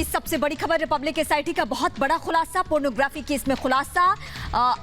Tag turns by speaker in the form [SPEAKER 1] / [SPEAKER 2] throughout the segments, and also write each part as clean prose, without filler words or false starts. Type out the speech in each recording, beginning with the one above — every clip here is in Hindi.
[SPEAKER 1] की सबसे बड़ी खबर, रिपब्लिक एसआईटी का बहुत बड़ा खुलासा, पोर्नोग्राफी केस में खुलासा।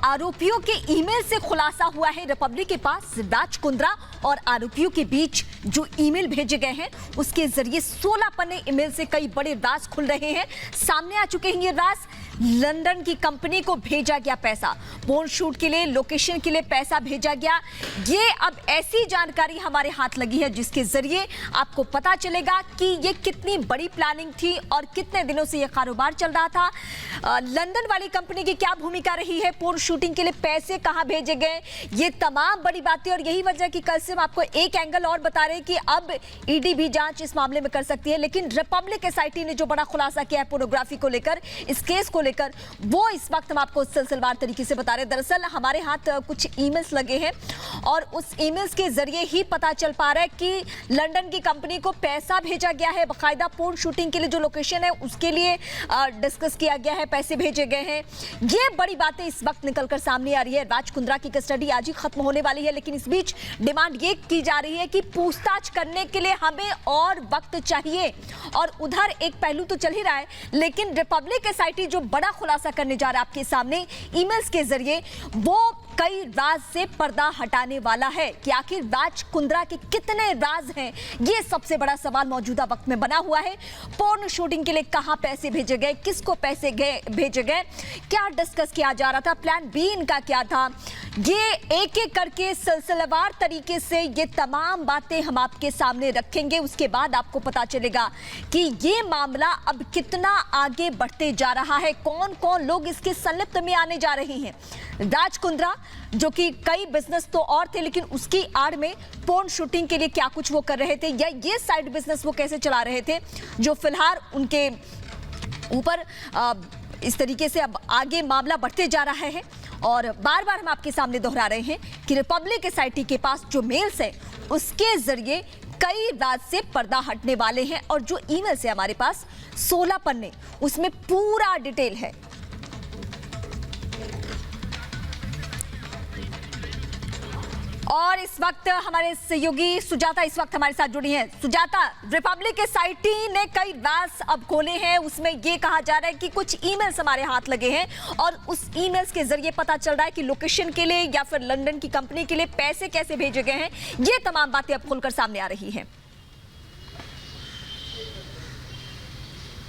[SPEAKER 1] आरोपियों के ईमेल से खुलासा हुआ है। रिपब्लिक के पास राज कुंद्रा और आरोपियों के बीच जो ईमेल भेजे गए हैं उसके जरिए 16 पन्ने ईमेल से कई बड़े राज खुल रहे हैं, सामने आ चुके हैं। ये राज, लंदन की कंपनी को भेजा गया पैसा, पोर्न शूट के लिए, लोकेशन के लिए पैसा भेजा गया। ये अब ऐसी जानकारी हमारे हाथ लगी है जिसके जरिए आपको पता चलेगा कि ये कितनी बड़ी प्लानिंग थी और कितने दिनों से ये कारोबार चल रहा था। लंदन वाली कंपनी की क्या भूमिका रही है, पोर्न शूटिंग के लिए पैसे कहां भेजे गए, ये तमाम बड़ी बातें। और यही वजह की कल से हम आपको एक एंगल और बता रहे हैं कि अब ईडी भी जांच इस मामले में कर सकती है। लेकिन रिपब्लिक एसआईटी ने जो बड़ा खुलासा किया है पोर्नोग्राफी को लेकर, इस केस को लेकर, वो इस वक्त हम आपको सिलसिलेवार तरीके से बता रहे हैं। दरअसल हमारे हाथ कुछ ईमेल्स लगे हैं और उस ईमेल्स के जरिए ही पता चल पा रहा है कि लंदन की कंपनी को पैसा भेजा गया है, बाकायदा पोर्न शूटिंग के लिए जो लोकेशन है उसके लिए डिस्कस किया गया है, पैसे भेजे गए हैं। ये बड़ी बातें इस वक्त निकलकर सामने आ रही है। राज कुंद्रा की कस्टडी आज ही खत्म होने वाली है, लेकिन इस बीच डिमांड ये की जा रही है कि पूछताछ करने के लिए हमें और वक्त चाहिए। और उधर एक पहलू तो चल ही रहा है, लेकिन रिपब्लिक एसआईटी जो बड़ा खुलासा करने जा रहा है आपके सामने ईमेल्स के जरिए, वो कई राज से पर्दा हटाने वाला है कि आखिर राज कुंद्रा के कितने राज हैं। ये सबसे बड़ा सवाल मौजूदा वक्त में बना हुआ है। पोर्न शूटिंग के लिए कहां पैसे भेजे गए, किसको पैसे भेजे गए, क्या डिस्कस किया जा रहा था, प्लान बी इनका क्या था, ये एक एक करके सिलसिलेवार तरीके से ये तमाम बातें हम आपके सामने रखेंगे। उसके बाद आपको पता चलेगा कि ये मामला अब कितना आगे बढ़ते जा रहा है, कौन कौन लोग इसके संलिप्त में आने जा रहे हैं। राज कुंद्रा जो कि कई बिजनेस तो और थे, लेकिन उसकी आड़ में पोर्न शूटिंग के लिए क्या कुछ वो कर रहे थे, या ये साइड बिजनेस वो कैसे चला रहे थे, जो फिलहाल उनके ऊपर इस तरीके से अब आगे मामला बढ़ते जा रहा है। और बार बार हम आपके सामने दोहरा रहे हैं कि रिपब्लिक एसआईटी के पास जो मेल्स है उसके जरिए कई राज से पर्दा हटने वाले हैं। और जो ईमेल्स है हमारे पास 16 पन्ने, उसमें पूरा डिटेल है। और इस वक्त हमारे सहयोगी सुजाता इस वक्त हमारे साथ जुड़ी हैं। सुजाता, रिपब्लिक एसआईटी ने कई राज अब खोले हैं, उसमें यह कहा जा रहा है कि कुछ ईमेल्स हमारे हाथ लगे हैं और उस ईमेल्स के जरिए पता चल रहा है कि लोकेशन के लिए या फिर लंदन की कंपनी के लिए पैसे कैसे भेजे गए हैं। ये तमाम बातें अब खुलकर सामने आ रही हैं।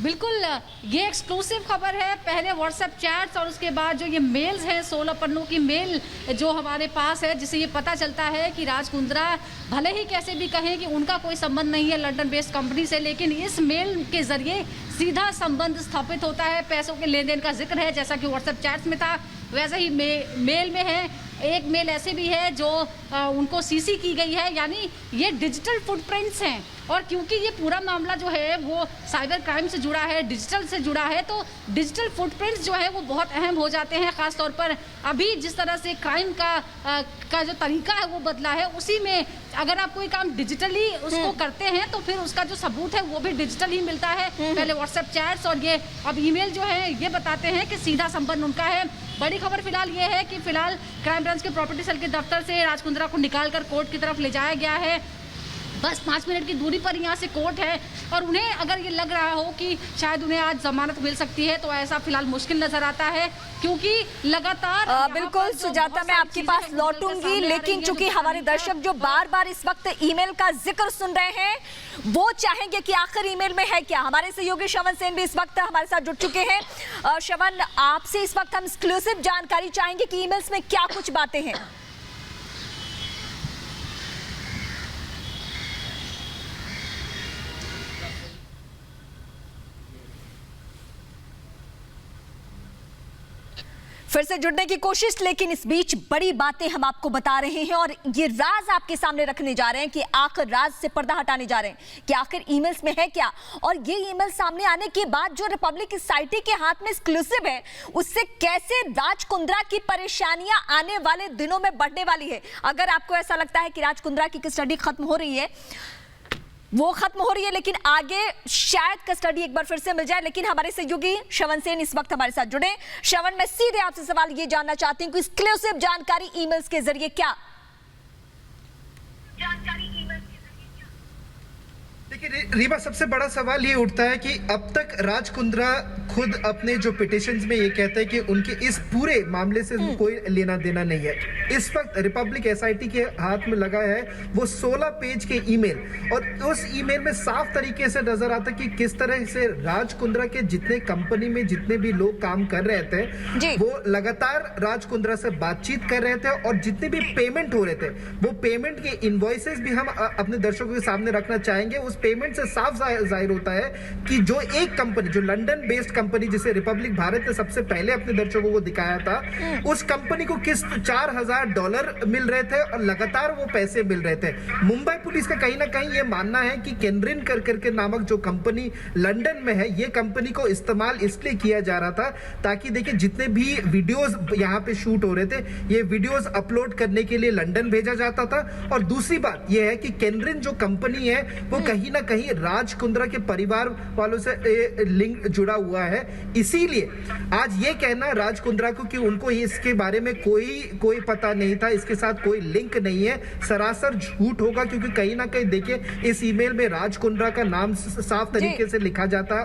[SPEAKER 2] बिल्कुल, ये एक्सक्लूसिव खबर है। पहले व्हाट्सएप चैट्स और उसके बाद जो ये मेल्स हैं, 16 पन्नों की मेल जो हमारे पास है, जिससे ये पता चलता है कि राज कुंद्रा भले ही कैसे भी कहें कि उनका कोई संबंध नहीं है लंदन बेस्ड कंपनी से, लेकिन इस मेल के जरिए सीधा संबंध स्थापित होता है। पैसों के लेन देन का जिक्र है, जैसा कि व्हाट्सएप चैट्स में था वैसे ही मेल में है। एक मेल ऐसे भी है जो उनको सीसी की गई है, यानी ये डिजिटल फुटप्रिंट्स हैं। और क्योंकि ये पूरा मामला जो है वो साइबर क्राइम से जुड़ा है, डिजिटल से जुड़ा है, तो डिजिटल फुटप्रिंट्स जो है वो बहुत अहम हो जाते हैं। ख़ास तौर पर अभी जिस तरह से क्राइम का जो तरीका है वो बदला है, उसी में अगर आप कोई काम डिजिटली उसको करते हैं तो फिर उसका जो सबूत है वो भी डिजिटल ही मिलता है। पहले व्हाट्सएप चैट्स और ये अब ईमेल जो है ये बताते हैं कि सीधा संबंध उनका है। बड़ी खबर फिलहाल ये है कि फिलहाल क्राइम ब्रांच के प्रॉपर्टी सेल के दफ्तर से राज कुंद्रा को निकालकर कोर्ट की तरफ ले जाया गया है। बस 5 मिनट की दूरी पर यहाँ से कोर्ट है और उन्हें अगर ये लग रहा हो कि शायद उन्हें आज जमानत मिल सकती है, तो ऐसा फिलहाल मुश्किल नजर आता है, क्योंकि लगातार
[SPEAKER 1] बिल्कुल सुजाता, मैं आपके पास लौटूंगी, लेकिन चूंकि हमारे दर्शक जो बार बार इस वक्त ईमेल का जिक्र सुन रहे हैं वो चाहेंगे कि आखिर ईमेल में है क्या। हमारे सहयोगी श्रवण सेन भी इस वक्त हमारे साथ जुड़ चुके हैं। श्रवण, आपसे इस वक्त हम एक्सक्लूसिव जानकारी चाहेंगे कि ईमेल्स में क्या कुछ बातें हैं। फिर से जुड़ने की कोशिश, लेकिन इस बीच बड़ी बातें हम आपको बता रहे हैं और ये राज आपके सामने रखने जा रहे हैं कि आखिर राज से पर्दा हटाने जा रहे हैं कि आखिर ईमेल्स में है क्या। और ये ईमेल सामने आने के बाद जो रिपब्लिक एसआईटी के हाथ में एक्सक्लूसिव है, उससे कैसे राज कुंद्रा की परेशानियां आने वाले दिनों में बढ़ने वाली है। अगर आपको ऐसा लगता है कि राज कुंद्रा की कस्टडी खत्म हो रही है, वो खत्म हो रही है, लेकिन आगे शायद कस्टडी एक बार फिर से मिल जाए। लेकिन हमारे सहयोगी श्रवण सेन इस वक्त हमारे साथ जुड़े। श्रवण, मैं सीधे आपसे सवाल ये जानना चाहती हूँ कि एक्सक्लूसिव जानकारी ईमेल्स के जरिए क्या
[SPEAKER 3] देखिए रीमा, सबसे बड़ा सवाल ये उठता है कि अब तक राज कुंद्रा खुद अपने जो पिटिशंस में ये कहते हैं कि उनके इस पूरे मामले से कोई लेना देना नहीं है। इस वक्त रिपब्लिक एसआईटी के हाथ में लगा है वो 16 पेज के ईमेल, और उस ईमेल में साफ तरीके से नजर आता है कि किस तरह से राज कुंद्रा के जितने कंपनी में जितने भी लोग काम कर रहे थे वो लगातार राज कुंद्रा से बातचीत कर रहे थे, और जितने भी पेमेंट हो रहे थे वो पेमेंट के इनवॉइसेस भी हम अपने दर्शकों के सामने रखना चाहेंगे। उस पेमेंट से साफ जाहिर होता है कि जो एक कंपनी, जो लंदन बेस्ड कंपनी जिसे रिपब्लिक भारत ने सबसे पहले अपने दर्शकों को दिखाया था, उस कंपनी को किस्त $4000 मिल रहे थे और लगातार वो पैसे मिल रहे थे। मुंबई पुलिस का कहीं ना कहीं ये मानना है कि केनरिन करके नामक जो कंपनी लंदन में है, ये कंपनी को इस्तेमाल इसलिए किया जा रहा था ताकि देखिए जितने भी वीडियोस यहाँ पे शूट हो रहे थे ये वीडियोस अपलोड करने के लिए लंदन भेजा जाता था। और दूसरी बात यह है कि केनरिन जो कंपनी है वो कहीं ना कहीं राज कुंद्रा के परिवार वालों से लिंक जुड़ा हुआ है। इसीलिए आज ये कहना राज कुंद्रा को कि उनको इसके बारे में कोई पता नहीं था, इसके साथ कोई लिंक नहीं है, सरासर झूठ होगा। क्योंकि कहीं ना कहीं देखिए इस ईमेल में राज कुंद्रा का नाम साफ तरीके से लिखा जाता है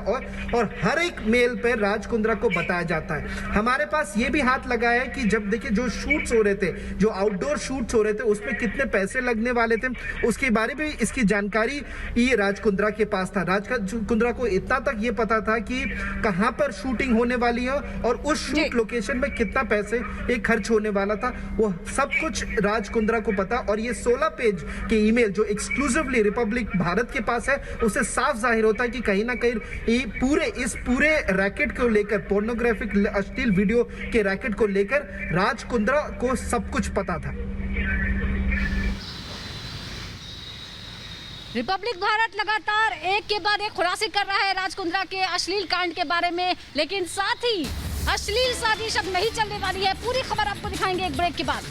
[SPEAKER 3] और हर एक मेल पे राज कुंद्रा को बताया जाता है। हमारे पास ये भी हाथ लगा है कि जब देखिए जो शूट्स हो रहे थे, जो आउटडोर शूट्स हो रहे थे, उसमें कितने पैसे लगने वाले थे उसके बारे में इसकी जानकारी ये राज कुंद्रा के पास था। राज कुंद्रा को इतना तक ये पता था कि कहां पर शूटिंग होने वाली है और उस शूट लोकेशन में कितना पैसे एक खर्च होने वाला था, वो सब कुछ राज कुंद्रा को पता। और ये 16 पेज के ईमेल जो एक्सक्लूसिवली रिपब्लिक भारत के पास है, उससे साफ जाहिर होता है कि कहीं ना कहीं इस पूरे रैकेट को लेकर, पोर्नोग्राफिक अश्लील वीडियो के रैकेट को लेकर राज कुंद्रा को सब कुछ पता था।
[SPEAKER 2] रिपब्लिक भारत लगातार एक के बाद एक खुलासे कर रहा है राज कुंद्रा के अश्लील कांड के बारे में, लेकिन साथ ही अश्लील साजिश अब नहीं चलने वाली है। पूरी खबर आपको दिखाएंगे एक ब्रेक के बाद।